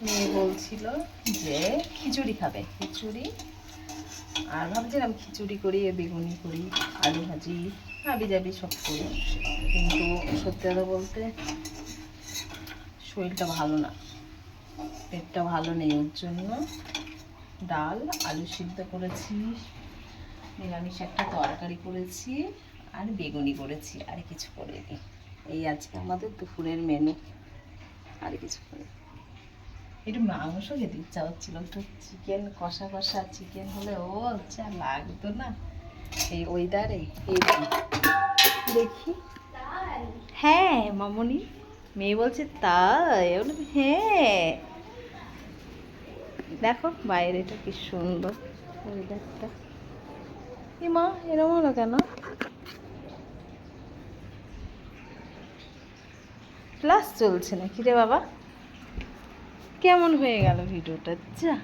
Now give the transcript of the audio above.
মেয়ে বলছিল যে খিচুড়ি খাবে, খিচুড়ি। আর ভাবছিলাম খিচুড়ি করি, বেগুনি করি, আলু ভাজি, হাবি জাবি সব করি। কিন্তু সত্যি কথা বলতে শরীরটা ভালো না, পেটটা ভালো নেই। ওর জন্য ডাল, আলু সিদ্ধ করেছি, নিরামিষ একটা তরকারি করেছি, আর বেগুনি করেছি, আর কিছু করিনি। এই আজকে আমাদের দুপুরের মেনু, আর কিছু করি। একটু মাংস খেতে ইচ্ছা হচ্ছিল, একটু চিকেন কষা কষা চিকেন হলে ও যা লাগতো না এই ওয়েদারে। এই দেখি, হ্যাঁ মামনি, মেয়ে বলছে তাই, হ্যাঁ দেখো বাইরেটা কি সুন্দর ওয়েদারটা। এ মা এরকম হলো কেন? ক্লাস চলছে নাকি রে বাবা? কেমন হয়ে গেল ভিডিওটা? যা